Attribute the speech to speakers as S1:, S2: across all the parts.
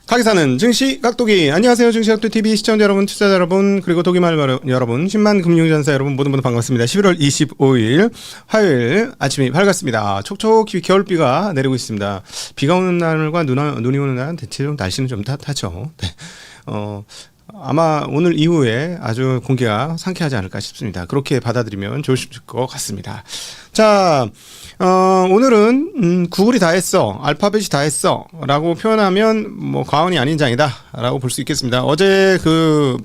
S1: 가게 사는 증시 각도기. 안녕하세요. 증시 각도 TV 시청자 여러분, 투자자 여러분, 그리고 도기말 여러분, 10만 금융전사 여러분 모두 반갑습니다. 11월 25일 화요일 아침이 밝았습니다. 촉촉히 겨울비가 내리고 있습니다. 비가 오는 날과 눈이 오는 날은 대체로 날씨는 좀 따뜻하죠. 네. 아마 오늘 이후에 아주 공기가 상쾌하지 않을까 싶습니다. 그렇게 받아들이면 좋으실 것 같습니다. 자, 오늘은 구글이 다 했어, 알파벳이 다 했어 라고 표현하면 뭐 과언이 아닌 장이다 라고 볼 수 있겠습니다. 어제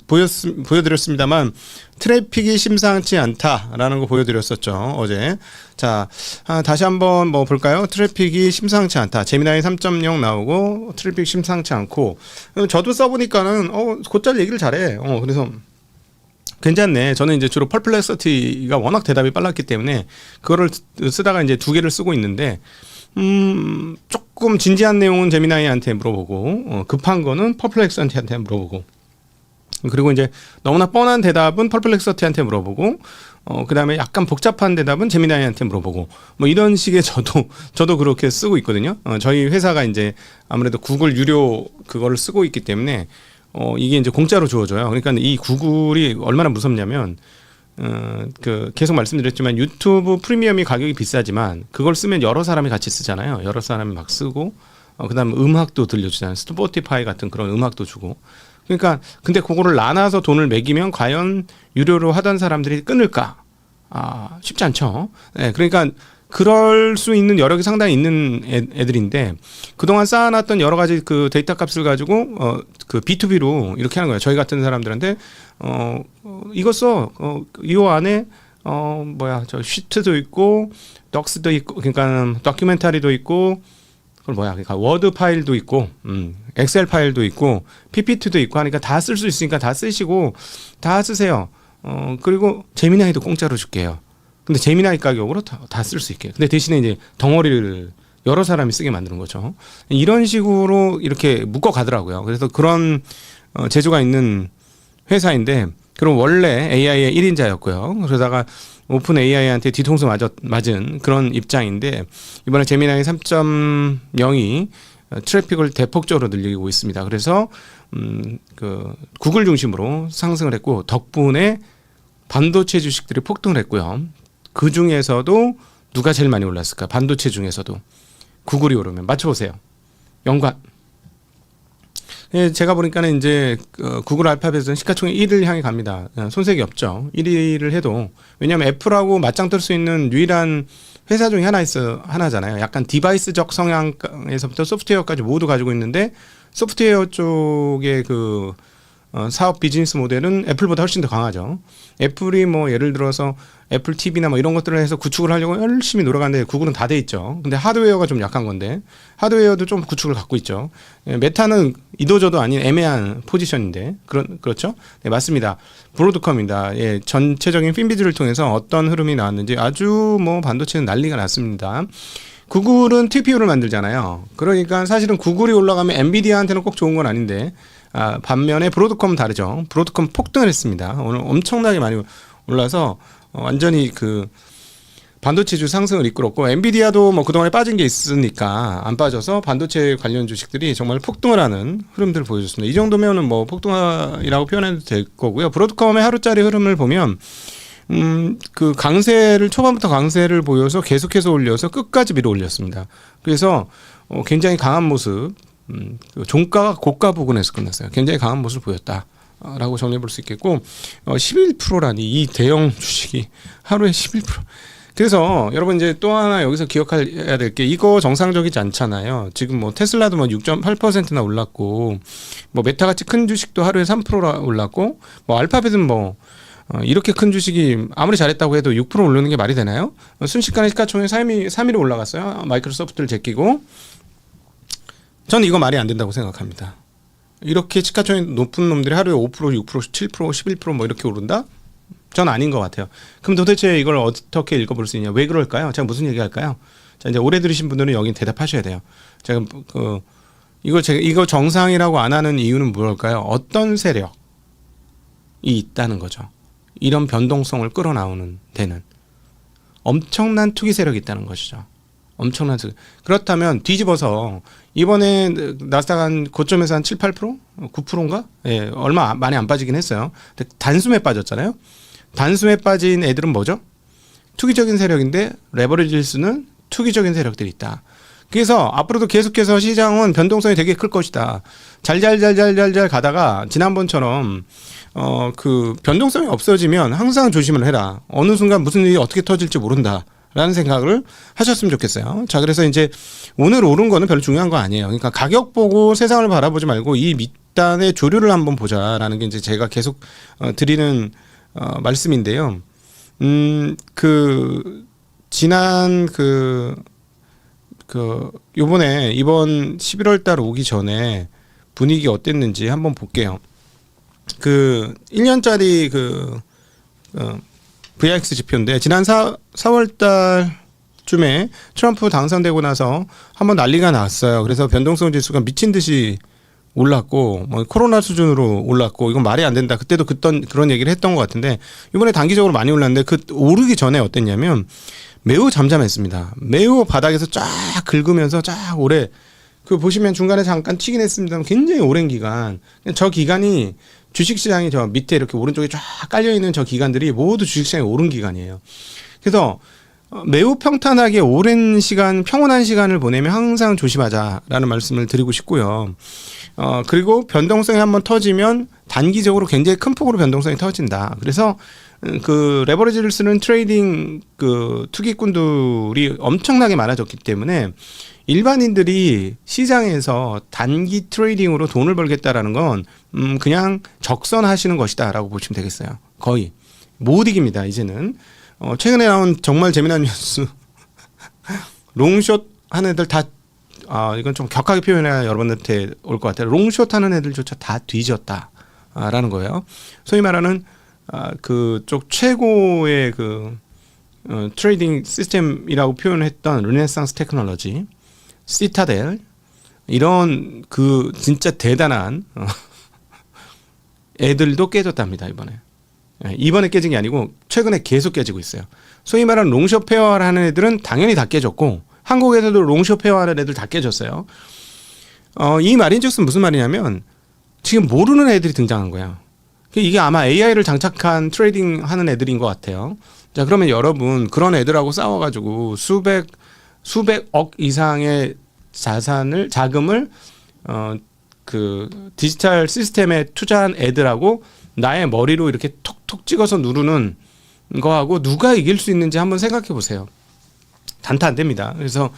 S1: 보여드렸습니다만 트래픽이 심상치 않다라는 거 보여드렸었죠, 어제. 자, 다시 한번 뭐 볼까요? 트래픽이 심상치 않다. 제미나이 3.0 나오고 트래픽 심상치 않고. 저도 써보니까는 곧잘 얘기를 잘해. 그래서 괜찮네. 저는 이제 주로 퍼플렉서티가 워낙 대답이 빨랐기 때문에 그거를 쓰다가 이제 두 개를 쓰고 있는데, 조금 진지한 내용은 제미나이한테 물어보고, 급한 거는 퍼플렉서티한테 물어보고, 그리고 이제 너무나 뻔한 대답은 퍼플렉서티한테 물어보고, 그 다음에 약간 복잡한 대답은 제미나이한테 물어보고, 뭐 이런 식의 저도 그렇게 쓰고 있거든요. 저희 회사가 이제 아무래도 구글 유료 그거를 쓰고 있기 때문에, 이게 이제 공짜로 주어져요. 그러니까 이 구글이 얼마나 무섭냐면, 계속 말씀드렸지만 유튜브 프리미엄이 가격이 비싸지만 그걸 쓰면 여러 사람이 같이 쓰잖아요. 여러 사람이 막 쓰고, 그 다음에 음악도 들려주잖아요. 스포티파이 같은 그런 음악도 주고. 그러니까 근데 그거를 나눠서 돈을 매기면 과연 유료로 하던 사람들이 끊을까? 쉽지 않죠. 네, 그러니까 그럴 수 있는 여력이 상당히 있는 애들인데, 그동안 쌓아놨던 여러 가지 그 데이터 값을 가지고 그 B2B로 이렇게 하는 거예요. 저희 같은 사람들한테 이거 써. 이 안에 저 시트도 있고 덕스도 있고, 그러니까 다큐멘터리도 있고, 그러니까 워드 파일도 있고, 엑셀 파일도 있고, PPT도 있고 하니까 다 쓸 수 있으니까 다 쓰시고 다 쓰세요. 그리고 제미나이도 공짜로 줄게요. 근데 제미나이 가격으로 다 쓸 수 있게. 근데 대신에 이제 덩어리를 여러 사람이 쓰게 만드는 거죠. 이런 식으로 이렇게 묶어 가더라고요. 그래서 그런 재주가 있는 회사인데, 그럼 원래 AI의 1인자였고요. 그러다가 오픈 AI한테 뒤통수 맞은 그런 입장인데, 이번에 제미나이 3.0이 트래픽을 대폭적으로 늘리고 있습니다. 그래서 그 구글 중심으로 상승을 했고, 덕분에 반도체 주식들이 폭등을 했고요. 그 중에서도 누가 제일 많이 올랐을까? 반도체 중에서도 구글이 오르면 맞춰보세요. 연관. 예, 제가 보니까는 이제 구글 알파벳은 시가총액 1위를 향해 갑니다. 손색이 없죠. 1위를 해도. 왜냐하면 애플하고 맞짱 뜰 수 있는 유일한 회사 중에 하나잖아요. 약간 디바이스적 성향에서부터 소프트웨어까지 모두 가지고 있는데, 소프트웨어 쪽의 그 사업 비즈니스 모델은 애플보다 훨씬 더 강하죠. 애플이 뭐 예를 들어서 애플 TV나 뭐 이런 것들을 해서 구축을 하려고 열심히 노력하는데, 구글은 다 돼 있죠. 근데 하드웨어가 좀 약한 건데, 하드웨어도 좀 구축을 갖고 있죠. 메타는 이도저도 아닌 애매한 포지션인데, 그렇죠? 네, 맞습니다. 브로드컴입니다. 예, 전체적인 핀비즈를 통해서 어떤 흐름이 나왔는지 아주 뭐 반도체는 난리가 났습니다. 구글은 TPU를 만들잖아요. 그러니까 사실은 구글이 올라가면 엔비디아한테는 꼭 좋은 건 아닌데, 반면에 브로드컴은 다르죠. 브로드컴 폭등을 했습니다. 오늘 엄청나게 많이 올라서 완전히 그 반도체주 상승을 이끌었고, 엔비디아도 뭐 그동안에 빠진 게 있으니까 안 빠져서 반도체 관련 주식들이 정말 폭등을 하는 흐름들을 보여줬습니다. 이 정도면은 뭐 폭등이라고 표현해도 될 거고요. 브로드컴의 하루짜리 흐름을 보면 그 초반부터 강세를 보여서 계속해서 올려서 끝까지 밀어 올렸습니다. 그래서 굉장히 강한 모습, 종가가 고가 부근에서 끝났어요. 굉장히 강한 모습을 보였다라고 정리해 볼 수 있겠고, 11%라니 이 대형 주식이 하루에 11%. 그래서 여러분 이제 또 하나 여기서 기억해야 될 게, 이거 정상적이지 않잖아요. 지금 뭐 테슬라도 뭐 6.8%나 올랐고, 뭐 메타같이 큰 주식도 하루에 3% 올랐고, 뭐 알파벳은 뭐 이렇게 큰 주식이 아무리 잘했다고 해도 6% 오르는 게 말이 되나요? 순식간에 시가총액 3위로 올라갔어요. 마이크로소프트를 제끼고. 저는 이거 말이 안 된다고 생각합니다. 이렇게 시가총액 높은 놈들이 하루에 5%, 6%, 7%, 11% 뭐 이렇게 오른다? 전 아닌 것 같아요. 그럼 도대체 이걸 어떻게 읽어볼 수 있냐? 왜 그럴까요? 제가 무슨 얘기할까요? 자, 이제 오래 들으신 분들은 여기 대답하셔야 돼요. 제가 이거 정상이라고 안 하는 이유는 뭘까요? 어떤 세력이 있다는 거죠. 이런 변동성을 끌어나오는 데는 엄청난 투기 세력이 있다는 것이죠. 엄청난 투기. 그렇다면 뒤집어서 이번에 나스닥 한 고점에서 한 7, 8%? 9%인가? 예, 얼마 많이 안 빠지긴 했어요. 근데 단숨에 빠졌잖아요. 단숨에 빠진 애들은 뭐죠? 투기적인 세력인데 레버리지 일수는 투기적인 세력들이 있다. 그래서 앞으로도 계속해서 시장은 변동성이 되게 클 것이다. 잘 가다가 지난번처럼 그 변동성이 없어지면 항상 조심을 해라. 어느 순간 무슨 일이 어떻게 터질지 모른다. 라는 생각을 하셨으면 좋겠어요. 자, 그래서 이제 오늘 오른 거는 별로 중요한 거 아니에요. 그러니까 가격 보고 세상을 바라보지 말고 이 밑단의 조류를 한번 보자라는 게 이제 제가 계속 드리는 말씀인데요. 지난 요번에 이번 11월 달 오기 전에 분위기 어땠는지 한번 볼게요. 1년짜리 VIX 지표인데 지난 4월 달쯤에 트럼프 당선되고 나서 한번 난리가 났어요. 그래서 변동성 지수가 미친 듯이 올랐고 뭐 코로나 수준으로 올랐고 이건 말이 안 된다. 그때도 그런 얘기를 했던 것 같은데 이번에 단기적으로 많이 올랐는데 오르기 전에 어땠냐면 매우 잠잠했습니다. 매우 바닥에서 쫙 긁으면서 쫙 오래 보시면 중간에 잠깐 튀긴 했습니다만 굉장히 오랜 기간 저 기간이 주식시장이 저 밑에 이렇게 오른쪽에 쫙 깔려있는 저 기간들이 모두 주식시장이 오른 기간이에요. 그래서 매우 평탄하게 오랜 시간 평온한 시간을 보내면 항상 조심하자라는 말씀을 드리고 싶고요. 그리고 변동성이 한번 터지면 단기적으로 굉장히 큰 폭으로 변동성이 터진다. 그래서 레버리지를 쓰는 트레이딩 투기꾼들이 엄청나게 많아졌기 때문에 일반인들이 시장에서 단기 트레이딩으로 돈을 벌겠다라는 건 그냥 적선하시는 것이다라고 보시면 되겠어요. 거의 못 이깁니다. 이제는 최근에 나온 정말 재미난 뉴스 롱숏 하는 애들 다 이건 좀 격하게 표현해야 여러분한테 올 것 같아요. 롱숏 하는 애들조차 다 뒤졌다라는 거예요. 소위 말하는 그쪽 최고의 트레이딩 시스템이라고 표현했던 르네상스 테크놀로지, 시타델 이런 진짜 대단한 애들도 깨졌답니다. 이번에 깨진 게 아니고 최근에 계속 깨지고 있어요. 소위 말하는 롱숏 페어를 하는 애들은 당연히 다 깨졌고 한국에서도 롱숏 페어 하는 애들 다 깨졌어요. 이 말인즉슨 무슨 말이냐면 지금 모르는 애들이 등장한 거야. 이게 아마 AI를 장착한 트레이딩 하는 애들인 것 같아요. 자, 그러면 여러분 그런 애들하고 싸워가지고 수백억 이상의 자금을 디지털 시스템에 투자한 애들하고 나의 머리로 이렇게 톡톡 찍어서 누르는 거하고 누가 이길 수 있는지 한번 생각해 보세요. 단타 안 됩니다. 그래서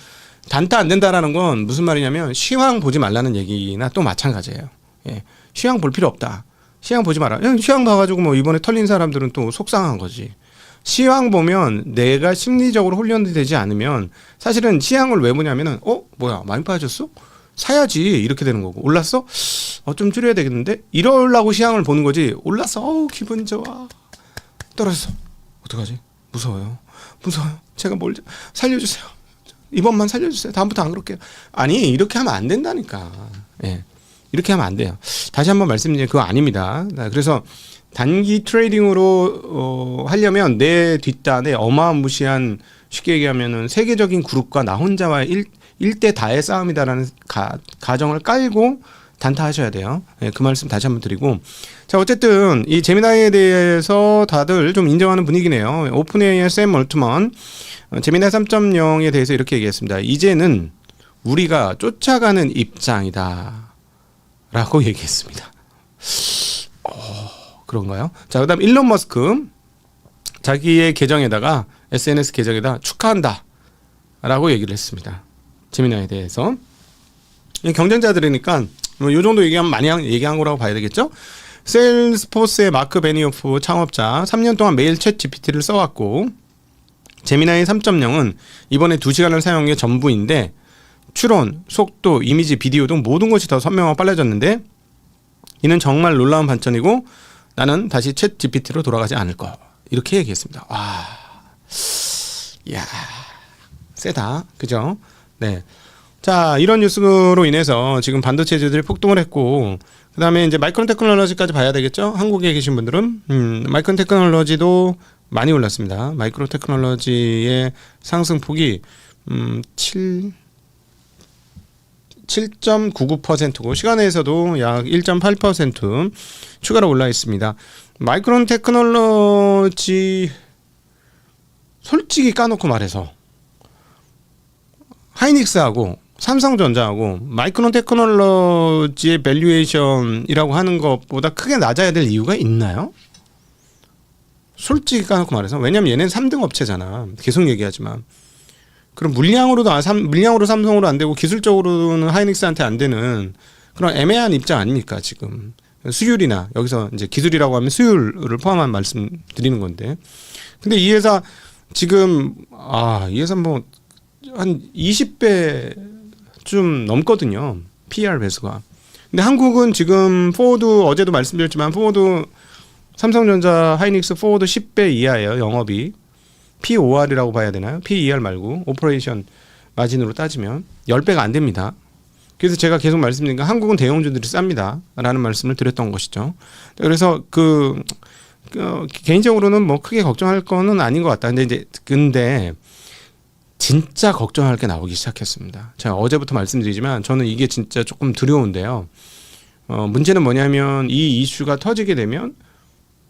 S1: 단타 안 된다라는 건 무슨 말이냐면 시황 보지 말라는 얘기나 또 마찬가지예요. 예, 시황 볼 필요 없다. 시황 보지 마라. 시황 봐가지고 뭐 이번에 털린 사람들은 또 속상한 거지. 시황 보면 내가 심리적으로 훈련이 되지 않으면 사실은 시황을 왜 보냐면은 뭐야 많이 빠졌어? 사야지 이렇게 되는 거고 올랐어? 좀 줄여야 되겠는데? 이러려고 시황을 보는 거지. 올랐어. 기분 좋아. 떨어졌어. 어떡하지? 무서워요. 제가 살려주세요. 이번만 살려주세요. 다음부터 안 그럴게요. 아니 이렇게 하면 안 된다니까. 예. 이렇게 하면 안 돼요. 다시 한번 말씀드리면 그거 아닙니다. 그래서 단기 트레이딩으로 하려면 내 뒷단에 어마무시한 쉽게 얘기하면은 세계적인 그룹과 나 혼자와의 1대 다의 싸움이다라는 가정을 깔고 단타하셔야 돼요. 네, 그 말씀 다시 한번 드리고 자 어쨌든 이 제미나이에 대해서 다들 좀 인정하는 분위기네요. 오픈AI의 샘 얼트먼 제미나이 3.0에 대해서 이렇게 얘기했습니다. 이제는 우리가 쫓아가는 입장이다 라고 얘기했습니다. 그런가요? 자, 그 다음 일론 머스크 자기의 계정에다가 SNS 계정에다 축하한다 라고 얘기를 했습니다. 제미나이에 대해서 경쟁자들이니까 요 정도 얘기하면 많이 얘기한 거라고 봐야 되겠죠? 세일스포스의 마크 베니오프 창업자 3년 동안 매일 챗 GPT를 써왔고 제미나이 3.0은 이번에 2시간을 사용한 게 전부인데 추론, 속도, 이미지, 비디오 등 모든 것이 더 선명하고 빨라졌는데 이는 정말 놀라운 반전이고 나는 다시 챗 GPT로 돌아가지 않을 거 이렇게 얘기했습니다. 이야 세다 그죠? 네 자, 이런 뉴스로 인해서 지금 반도체주들이 폭등을 했고, 그 다음에 이제 마이크론 테크놀로지까지 봐야 되겠죠? 한국에 계신 분들은. 마이크론 테크놀로지도 많이 올랐습니다. 마이크론 테크놀로지의 상승폭이, 7.99%고, 시간에서도 약 1.8% 추가로 올라 있습니다. 마이크론 테크놀로지, 솔직히 까놓고 말해서, 하이닉스하고 삼성전자하고 마이크론 테크놀로지의 밸류에이션이라고 하는 것보다 크게 낮아야 될 이유가 있나요? 솔직히 까놓고 말해서. 왜냐면 얘네는 3등 업체잖아. 계속 얘기하지만. 그럼 물량으로 삼성으로 안 되고 기술적으로는 하이닉스한테 안 되는 그런 애매한 입장 아닙니까, 지금. 수율이나 여기서 이제 기술이라고 하면 수율을 포함한 말씀 드리는 건데. 근데 이 회사 지금 이 회사 뭐 한 20배 좀 넘거든요. PER 배수가. 근데 한국은 지금 포워드 어제도 말씀드렸지만 포워드 삼성전자 하이닉스 포워드 10배 이하예요. 영업이. POR이라고 봐야 되나요? PER 말고 오퍼레이션 마진으로 따지면 10배가 안 됩니다. 그래서 제가 계속 말씀드리니까 한국은 대형주들이 쌉니다. 라는 말씀을 드렸던 것이죠. 그래서 개인적으로는 뭐 크게 걱정할 거는 아닌 것 같다. 근데 진짜 걱정할 게 나오기 시작했습니다. 제가 어제부터 말씀드리지만 저는 이게 진짜 조금 두려운데요. 문제는 뭐냐면 이 이슈가 터지게 되면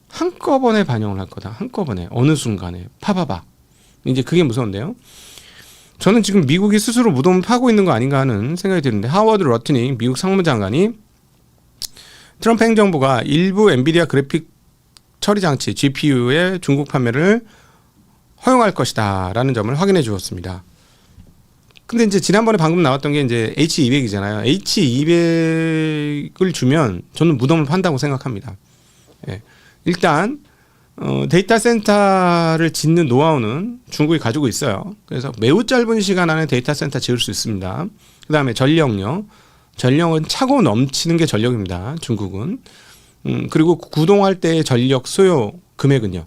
S1: 한꺼번에 반영을 할 거다. 한꺼번에 어느 순간에 파바박. 이제 그게 무서운데요. 저는 지금 미국이 스스로 무덤을 파고 있는 거 아닌가 하는 생각이 드는데 하워드 러트닝 미국 상무장관이 트럼프 행정부가 일부 엔비디아 그래픽 처리 장치 GPU의 중국 판매를 허용할 것이다 라는 점을 확인해 주었습니다. 근데 이제 지난번에 방금 나왔던 게 이제 H200이잖아요. H200을 주면 저는 무덤을 판다고 생각합니다. 예. 일단 데이터 센터를 짓는 노하우는 중국이 가지고 있어요. 그래서 매우 짧은 시간 안에 데이터 센터 지을 수 있습니다. 그 다음에 전력은 차고 넘치는 게 전력입니다. 중국은. 그리고 구동할 때의 전력 소요 금액은요.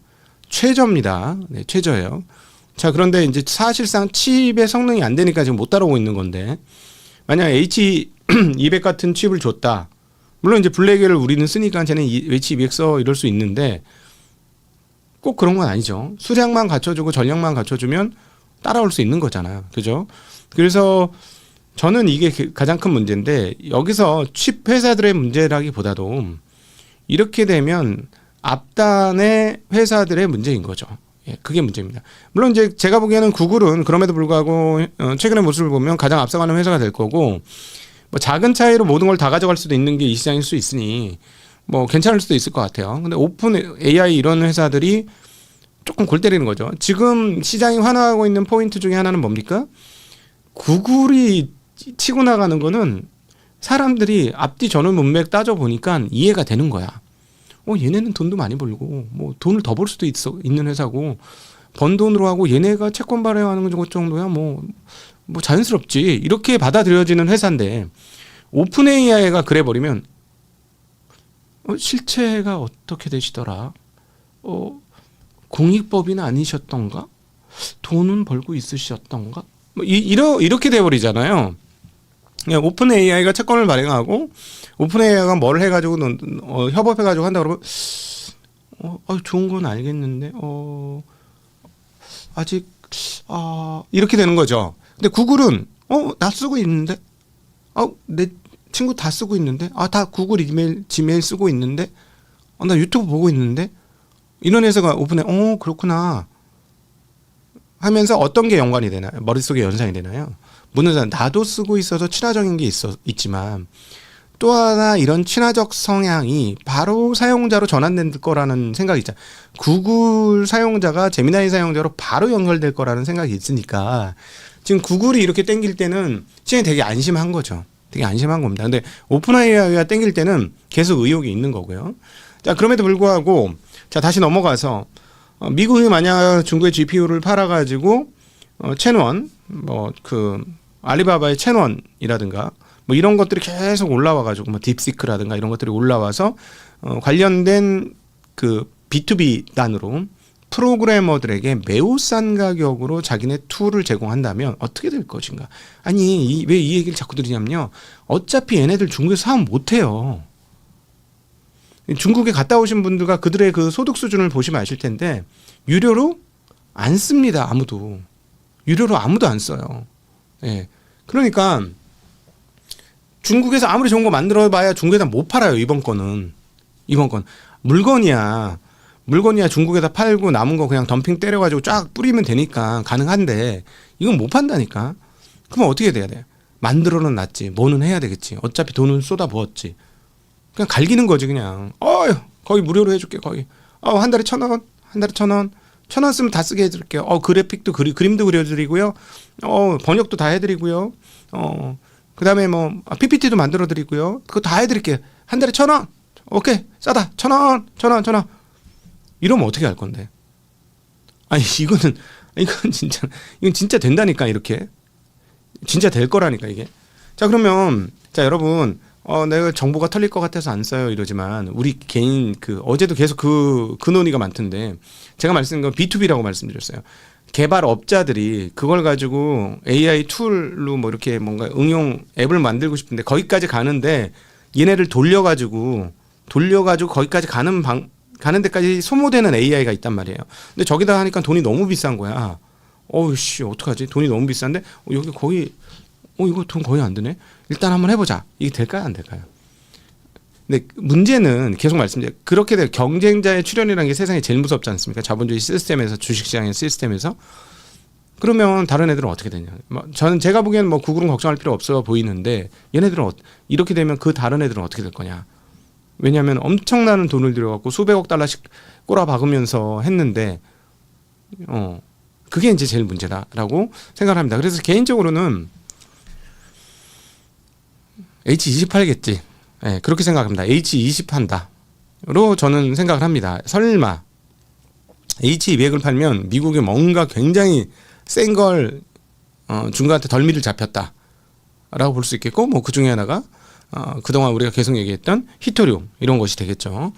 S1: 최저입니다. 네, 최저예요. 자, 그런데 이제 사실상 칩의 성능이 안 되니까 지금 못 따라오고 있는 건데, 만약 H200 같은 칩을 줬다. 물론 이제 블랙을 우리는 쓰니까 쟤는 H200 써 이럴 수 있는데, 꼭 그런 건 아니죠. 수량만 갖춰주고 전력만 갖춰주면 따라올 수 있는 거잖아요. 그죠? 그래서 저는 이게 가장 큰 문제인데, 여기서 칩 회사들의 문제라기보다도 이렇게 되면 앞단의 회사들의 문제인 거죠. 예, 그게 문제입니다. 물론 이제 제가 보기에는 구글은 그럼에도 불구하고 최근의 모습을 보면 가장 앞서가는 회사가 될 거고, 뭐 작은 차이로 모든 걸 다 가져갈 수도 있는 게 이 시장일 수 있으니 뭐 괜찮을 수도 있을 것 같아요. 근데 오픈 AI 이런 회사들이 조금 골 때리는 거죠. 지금 시장이 환호하고 있는 포인트 중에 하나는 뭡니까? 구글이 치고 나가는 거는 사람들이 앞뒤 전후 문맥 따져 보니까 이해가 되는 거야. 얘네는 돈도 많이 벌고 뭐 돈을 더 벌 수도 있는 회사고, 번 돈으로 하고 얘네가 채권 발행하는 것 정도야 뭐 자연스럽지, 이렇게 받아들여지는 회사인데, 오픈 AI가 그래 버리면 실체가 어떻게 되시더라? 공익법인 아니셨던가? 돈은 벌고 있으셨던가? 뭐 이렇게 돼 버리잖아요. 오픈 AI가 채권을 발행하고 오픈 AI가 뭘 해가지고 협업해가지고 한다 그러면 좋은 건 알겠는데 아직 이렇게 되는 거죠. 근데 구글은 나 쓰고 있는데 내 친구 다 쓰고 있는데 다 구글 이메일 지메일 쓰고 있는데 나 유튜브 보고 있는데, 이런 회사가 오픈해 그렇구나 하면서 어떤 게 연관이 되나요? 머릿속에 연상이 되나요? 문제는 나도 쓰고 있어서 친화적인 게 있지만 또 하나 이런 친화적 성향이 바로 사용자로 전환될 거라는 생각이 있잖아요. 구글 사용자가 제미나이 사용자로 바로 연결될 거라는 생각이 있으니까 지금 구글이 이렇게 땡길 때는 시장이 되게 안심한 거죠. 되게 안심한 겁니다. 근데 오픈 AI가 땡길 때는 계속 의혹이 있는 거고요. 자, 그럼에도 불구하고 자, 다시 넘어가서 미국이 만약 중국의 GPU를 팔아가지고 첸원 알리바바의 첸원이라든가 뭐 이런 것들이 계속 올라와가지고 뭐 딥시크라든가 이런 것들이 올라와서 관련된 그 B2B 단으로 프로그래머들에게 매우 싼 가격으로 자기네 툴을 제공한다면 어떻게 될 것인가? 아니, 왜 이 얘기를 자꾸 드리냐면요. 어차피 얘네들 중국에서 사업 못해요. 중국에 갔다 오신 분들과 그들의 그 소득 수준을 보시면 아실 텐데 유료로 안 씁니다. 아무도. 유료로 아무도 안 써요. 예. 그러니까 중국에서 아무리 좋은 거 만들어봐야 중국에다 못 팔아요. 이번 건은. 이번 건. 물건이야 중국에다 팔고 남은 거 그냥 덤핑 때려가지고 쫙 뿌리면 되니까 가능한데 이건 못 판다니까. 그럼 어떻게 돼야 돼? 만들어는 놨지. 뭐는 해야 되겠지. 어차피 돈은 쏟아 부었지. 그냥 갈기는 거지 그냥. 거기 무료로 해줄게 거기. 한 달에 1,000원. 한 달에 1,000원. 1,000원 쓰면 다 쓰게 해드릴게요. 그래픽도 그림도 그려드리고요. 번역도 다 해드리고요. 그다음에 뭐 PPT도 만들어드리고요. 그거 다 해드릴게요. 한 달에 1,000원. 오케이 싸다. 1,000원. 이러면 어떻게 할 건데? 아니 이건 진짜 된다니까 이렇게. 진짜 될 거라니까 이게. 자 그러면 여러분 내가 정보가 털릴 것 같아서 안 써요 이러지만 우리 개인 어제도 계속 그 논의가 많던데 제가 말씀드린 건 B2B라고 말씀드렸어요. 개발업자들이 그걸 가지고 AI 툴로 뭐 이렇게 뭔가 응용 앱을 만들고 싶은데 거기까지 가는데 얘네를 돌려가지고 거기까지 가는 데까지 소모되는 AI가 있단 말이에요. 근데 저기다 하니까 돈이 너무 비싼 거야. 어우씨 어떡하지? 돈이 너무 비싼데 여기 거의 이거 돈 거의 안 드네. 일단 한번 해보자. 이게 될까요? 안 될까요? 근데 문제는 계속 말씀드려요. 그렇게 될 경쟁자의 출현이라는 게 세상에 제일 무섭지 않습니까? 자본주의 시스템에서 주식시장의 시스템에서. 그러면 다른 애들은 어떻게 되냐. 저는 제가 보기에는 뭐 구글은 걱정할 필요 없어 보이는데 얘네들은 이렇게 되면 그 다른 애들은 어떻게 될 거냐. 왜냐하면 엄청나는 돈을 들여갖고 수백억 달러씩 꼬라박으면서 했는데 그게 이제 제일 문제다라고 생각을 합니다. 그래서 개인적으로는 H20 팔겠지. 네, 그렇게 생각합니다. H20 한다로 저는 생각을 합니다. 설마 H200을 팔면 미국에 뭔가 굉장히 센 걸 중국한테 덜미를 잡혔다라고 볼 수 있겠고 뭐 그 중에 하나가 그동안 우리가 계속 얘기했던 히토리움 이런 것이 되겠죠.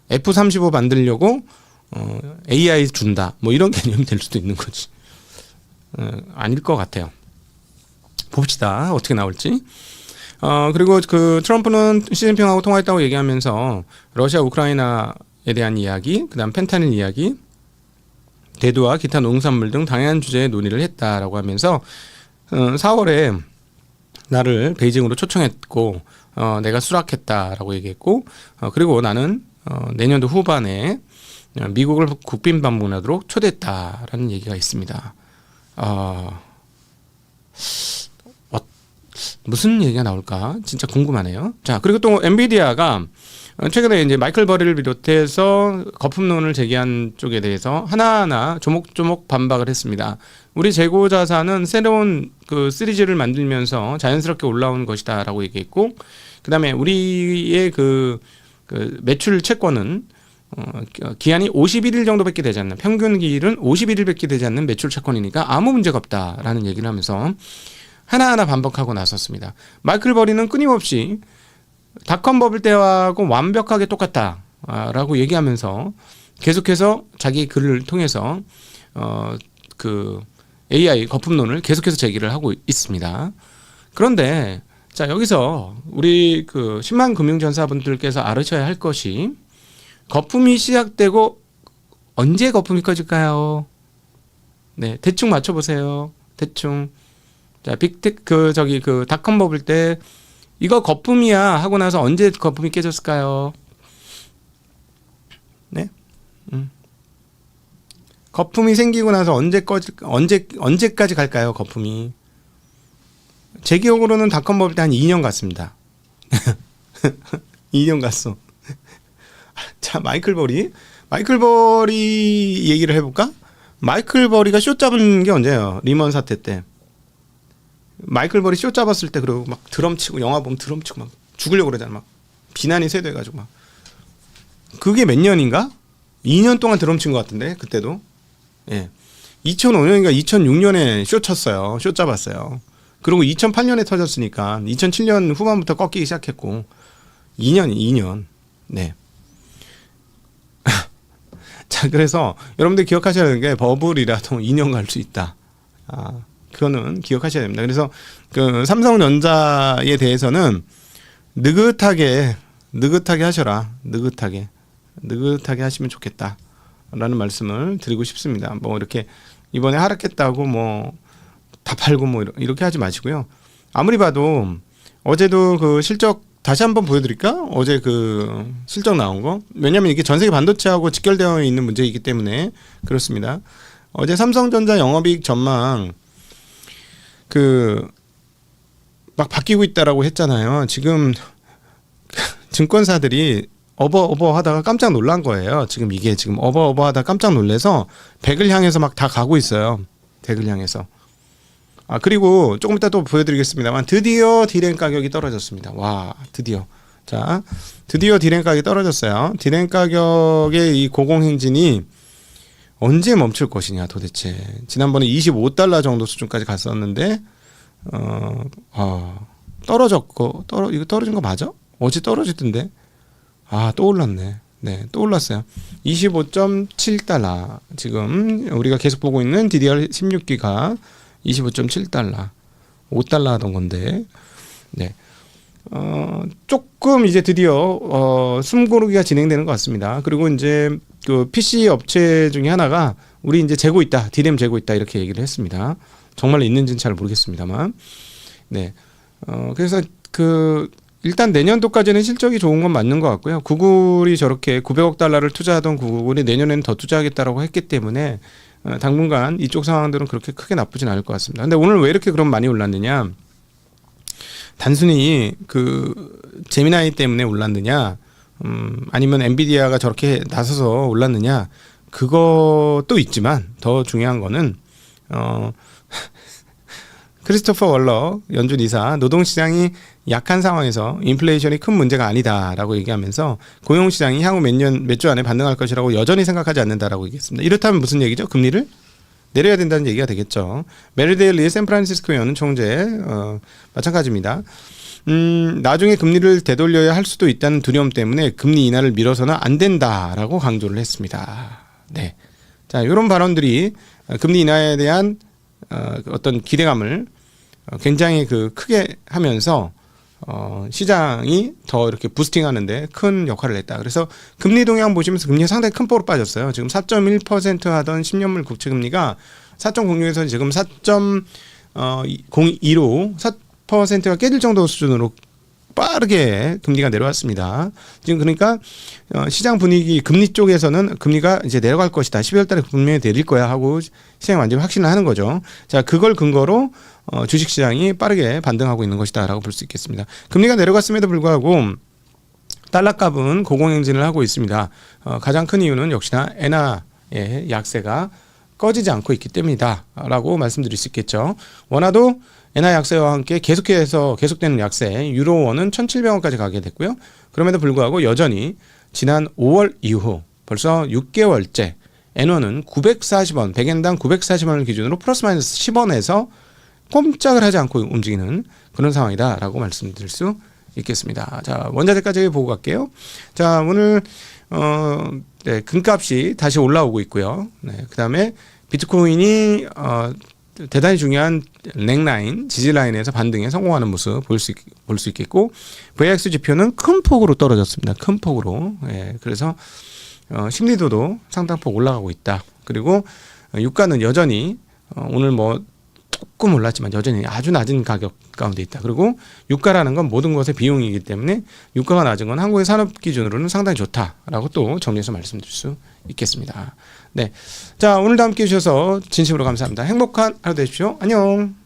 S1: F-35 만들려고 AI 준다 뭐 이런 개념이 될 수도 있는 거지. 아닐 것 같아요. 봅시다 어떻게 나올지. 그리고 트럼프는 시진핑하고 통화했다고 얘기하면서 러시아 우크라이나에 대한 이야기, 그다음 펜타닐 이야기, 대두와 기타 농산물 등 다양한 주제의 논의를 했다라고 하면서 4월에 나를 베이징으로 초청했고 내가 수락했다라고 얘기했고 그리고 나는 내년도 후반에 미국을 국빈 방문하도록 초대했다라는 얘기가 있습니다. 무슨 얘기가 나올까 진짜 궁금하네요. 자 그리고 또 엔비디아가 최근에 이제 마이클 버리를 비롯해서 거품론을 제기한 쪽에 대해서 하나하나 조목조목 반박을 했습니다. 우리 재고 자산은 새로운 시리즈를 만들면서 자연스럽게 올라온 것이다라고 얘기했고, 그다음에 우리의 매출 채권은 기한이 51일 정도밖에 되지 않는, 평균 기일은 51일밖에 되지 않는 매출 채권이니까 아무 문제가 없다라는 얘기를 하면서 하나하나 반박하고 나섰습니다. 마이클 버리는 끊임없이 닷컴 버블 때하고 완벽하게 똑같다라고 얘기하면서 계속해서 자기 글을 통해서 AI 거품론을 계속해서 제기를 하고 있습니다. 그런데 자 여기서 우리 10만 금융전사분들께서 알으셔야 할 것이 거품이 시작되고 언제 거품이 꺼질까요? 네, 대충 맞춰보세요. 대충. 자, 닷컴 버블 때 이거 거품이야 하고 나서 언제 거품이 깨졌을까요? 네? 거품이 생기고 나서 언제까지 갈까요? 거품이. 제 기억으로는 닷컴 버블 때 한 2년 갔습니다. 2년 갔어. 자, 마이클 버리 얘기를 해볼까? 마이클 버리가 쇼 잡은 게 언제예요? 리먼 사태 때. 마이클 버리 쇼 잡았을 때 그리고 막 드럼 치고 영화 보면 드럼 치고 막 죽으려고 그러잖아. 막 비난이 쇄도해가지고 막. 그게 몇 년인가? 2년 동안 드럼 친 것 같은데 그때도. 예. 2005년인가 2006년에 쇼 쳤어요. 쇼 잡았어요. 그리고 2008년에 터졌으니까 2007년 후반부터 꺾이기 시작했고 2년. 네. 자, 그래서 여러분들 기억하셔야 되는 게 버블이라도 2년 갈 수 있다. 그거는 기억하셔야 됩니다. 그래서 그 삼성전자에 대해서는 느긋하게 하셔라. 느긋하게 하시면 좋겠다라는 말씀을 드리고 싶습니다. 뭐 이렇게 이번에 하락했다고 뭐 다 팔고 뭐 이렇게 하지 마시고요. 아무리 봐도 어제도 그 실적 다시 한번 보여드릴까? 어제 그 실적 나온 거. 왜냐하면 이게 전 세계 반도체하고 직결되어 있는 문제이기 때문에 그렇습니다. 어제 삼성전자 영업이익 전망 그 막 바뀌고 있다라고 했잖아요. 지금 증권사들이 어버 하다가 깜짝 놀란 거예요. 지금 이게 지금 어버 하다가 깜짝 놀래서 100을 향해서 막 다 가고 있어요. 100을 향해서. 그리고 조금 이따 또 보여드리겠습니다만 드디어 디램 가격이 떨어졌습니다. 와, 드디어. 자, 드디어 디램 가격이 떨어졌어요. 디램 가격의 이 고공행진이 언제 멈출 것이냐 도대체. 지난번에 25달러 정도 수준까지 갔었는데 떨어졌고 이거 떨어진 거 맞아? 어제 떨어졌던데. 또 올랐네. 네, 또 올랐어요. 25.7달러. 지금 우리가 계속 보고 있는 DDR16기가 25.7달러. 5달러 하던 건데. 네. 조금 이제 드디어 숨고르기가 진행되는 것 같습니다. 그리고 이제 그 PC 업체 중에 하나가 우리 이제 재고 있다. 디램 재고 있다. 이렇게 얘기를 했습니다. 정말 있는지는 잘 모르겠습니다만. 네. 그래서 일단 내년도까지는 실적이 좋은 건 맞는 것 같고요. 구글이 저렇게 900억 달러를 투자하던 구글이 내년에는 더 투자하겠다라고 했기 때문에 당분간 이쪽 상황들은 그렇게 크게 나쁘진 않을 것 같습니다. 근데 오늘 왜 이렇게 그럼 많이 올랐느냐? 단순히 그 제미나이 때문에 올랐느냐? 아니면 엔비디아가 저렇게 나서서 올랐느냐? 그것도 있지만 더 중요한 거는 크리스토퍼 월러 연준 이사 노동시장이 약한 상황에서 인플레이션이 큰 문제가 아니다라고 얘기하면서 고용시장이 향후 몇 주 안에 반등할 것이라고 여전히 생각하지 않는다라고 얘기했습니다. 이렇다면 무슨 얘기죠? 금리를 내려야 된다는 얘기가 되겠죠. 메리데일리의 샌프란시스코 연은 총재 마찬가지입니다. 나중에 금리를 되돌려야 할 수도 있다는 두려움 때문에 금리 인하를 미뤄서는 안 된다라고 강조를 했습니다. 네, 자 이런 발언들이 금리 인하에 대한 어떤 기대감을 굉장히 크게 하면서 시장이 더 이렇게 부스팅하는데 큰 역할을 했다. 그래서 금리 동향 보시면서 금리가 상당히 큰 폭으로 빠졌어요. 지금 4.1% 하던 10년물 국채 금리가 4.06에서 지금 4.02로 4%가 깨질 정도 수준으로 빠르게 금리가 내려왔습니다. 지금 그러니까 시장 분위기 금리 쪽에서는 금리가 이제 내려갈 것이다. 12월 달에 분명히 내릴 거야 하고 시장이 완전히 확신을 하는 거죠. 자, 그걸 근거로 주식시장이 빠르게 반등하고 있는 것이다 라고 볼 수 있겠습니다. 금리가 내려갔음에도 불구하고 달러값은 고공행진을 하고 있습니다. 가장 큰 이유는 역시나 엔화의 약세가 꺼지지 않고 있기 때문이다 라고 말씀드릴 수 있겠죠. 원화도 엔화 약세와 함께 계속되는 약세, 유로원은 1,700원까지 가게 됐고요. 그럼에도 불구하고 여전히 지난 5월 이후 벌써 6개월째 엔원은 940원, 100엔당 940원을 기준으로 플러스 마이너스 10원에서 꼼짝을 하지 않고 움직이는 그런 상황이다라고 말씀드릴 수 있겠습니다. 자, 원자재까지 보고 갈게요. 자, 오늘 네, 금값이 다시 올라오고 있고요. 네, 그다음에 비트코인이 대단히 중요한 넥라인, 지지라인에서 반등에 성공하는 모습 볼 수 있겠고 VX 지표는 큰 폭으로 떨어졌습니다. 큰 폭으로. 예, 그래서 심리도도 상당폭 올라가고 있다. 그리고 유가는 여전히 오늘 뭐 조금 올랐지만 여전히 아주 낮은 가격 가운데 있다. 그리고 유가라는 건 모든 것의 비용이기 때문에 유가가 낮은 건 한국의 산업 기준으로는 상당히 좋다라고 또 정리해서 말씀드릴 수 있겠습니다. 네, 자 오늘도 함께 해주셔서 진심으로 감사합니다. 행복한 하루 되십시오. 안녕.